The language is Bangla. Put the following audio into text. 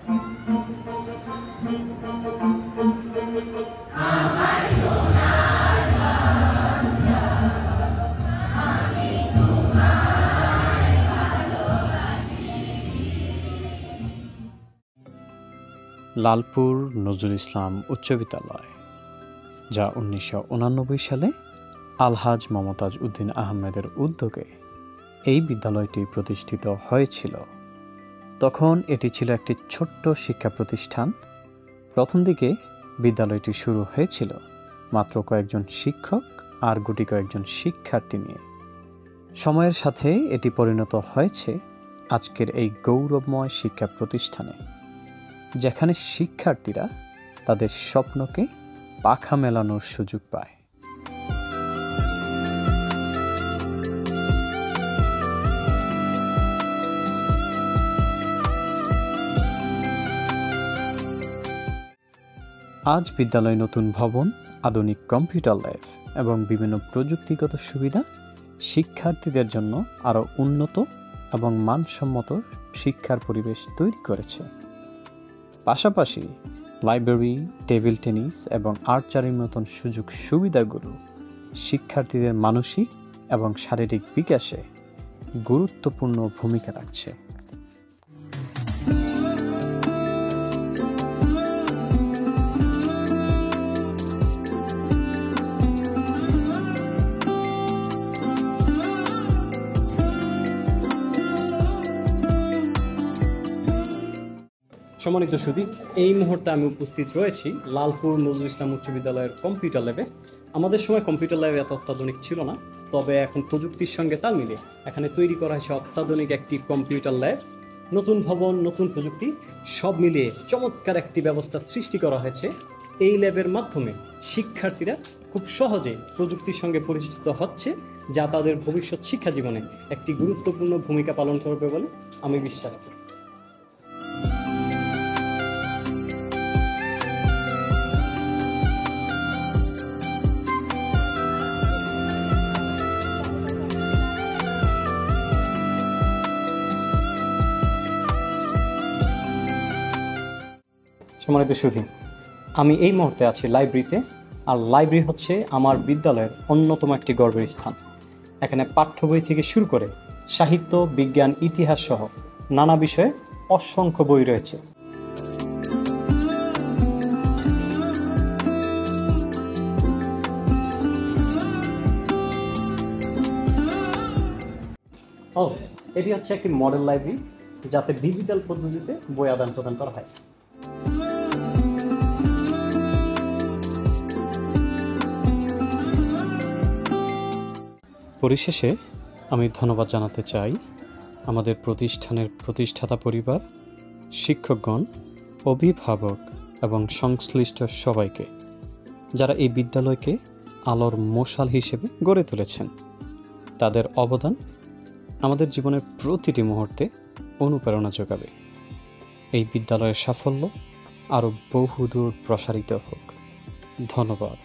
লালপুর নজরুল ইসলাম উচ্চ বিদ্যালয়, যা 1989 সালে আলহাজ মমতাজ উদ্দিন আহমেদের উদ্যোগে এই বিদ্যালয়টি প্রতিষ্ঠিত হয়েছিল। তখন এটি ছিল একটি ছোট্ট শিক্ষা প্রতিষ্ঠান। প্রথম দিকে বিদ্যালয়টি শুরু হয়েছিল মাত্র কয়েকজন শিক্ষক আর গুটি কয়েকজন শিক্ষার্থী নিয়ে। সময়ের সাথে এটি পরিণত হয়েছে আজকের এই গৌরবময় শিক্ষা প্রতিষ্ঠানে, যেখানে শিক্ষার্থীরা তাদের স্বপ্নকে পাখা মেলানোর সুযোগ পায়। আজ বিদ্যালয়ে নতুন ভবন, আধুনিক কম্পিউটার ল্যাব এবং বিভিন্ন প্রযুক্তিগত সুবিধা শিক্ষার্থীদের জন্য আরও উন্নত এবং মানসম্মত শিক্ষার পরিবেশ তৈরি করেছে। পাশাপাশি লাইব্রেরি, টেবিল টেনিস এবং আর্চারির মতন সুযোগ সুবিধাগুলো শিক্ষার্থীদের মানসিক এবং শারীরিক বিকাশে গুরুত্বপূর্ণ ভূমিকা রাখছে। সম্মানিত সুধী, এই মুহূর্তে আমি উপস্থিত রয়েছি লালপুর নজরুল ইসলাম উচ্চ বিদ্যালয়ের কম্পিউটার ল্যাবে। আমাদের সময় কম্পিউটার ল্যাব এত অত্যাধুনিক ছিল না, তবে এখন প্রযুক্তির সঙ্গে তাল মিলিয়ে এখানে তৈরি করা হয়েছে অত্যাধুনিক একটি কম্পিউটার ল্যাব। নতুন ভবন, নতুন প্রযুক্তি সব মিলিয়ে চমৎকার একটি ব্যবস্থা সৃষ্টি করা হয়েছে। এই ল্যাবের মাধ্যমে শিক্ষার্থীরা খুব সহজে প্রযুক্তির সঙ্গে পরিচিত হচ্ছে, যা তাদের ভবিষ্যৎ শিক্ষা জীবনে একটি গুরুত্বপূর্ণ ভূমিকা পালন করবে বলে আমি বিশ্বাস করি। সম্মানিত সুধী, আমি এই মুহূর্তে আছি লাইব্রেরিতে, আর লাইব্রেরি হচ্ছে আমার বিদ্যালয়ের অন্যতম একটি গর্বের স্থান। এখানে পাঠ্য বই থেকে শুরু করে সাহিত্য, বিজ্ঞান, ইতিহাস সহ নানা বিষয়ে অসংখ্য বই রয়েছে। এটি হচ্ছে একটি মডেল লাইব্রেরি, যাতে ডিজিটাল পদ্ধতিতে বই আদান প্রদান করা হয়। পরিশেষে আমি ধন্যবাদ জানাতে চাই আমাদের প্রতিষ্ঠানের প্রতিষ্ঠাতা পরিবার, শিক্ষকগণ, অভিভাবক এবং সংশ্লিষ্ট সবাইকে, যারা এই বিদ্যালয়কে আলোর মশাল হিসেবে গড়ে তুলেছেন। তাদের অবদান আমাদের জীবনের প্রতিটি মুহূর্তে অনুপ্রেরণা যোগাবে। এই বিদ্যালয়ের সাফল্য আরও বহুদূর প্রসারিত হোক। ধন্যবাদ।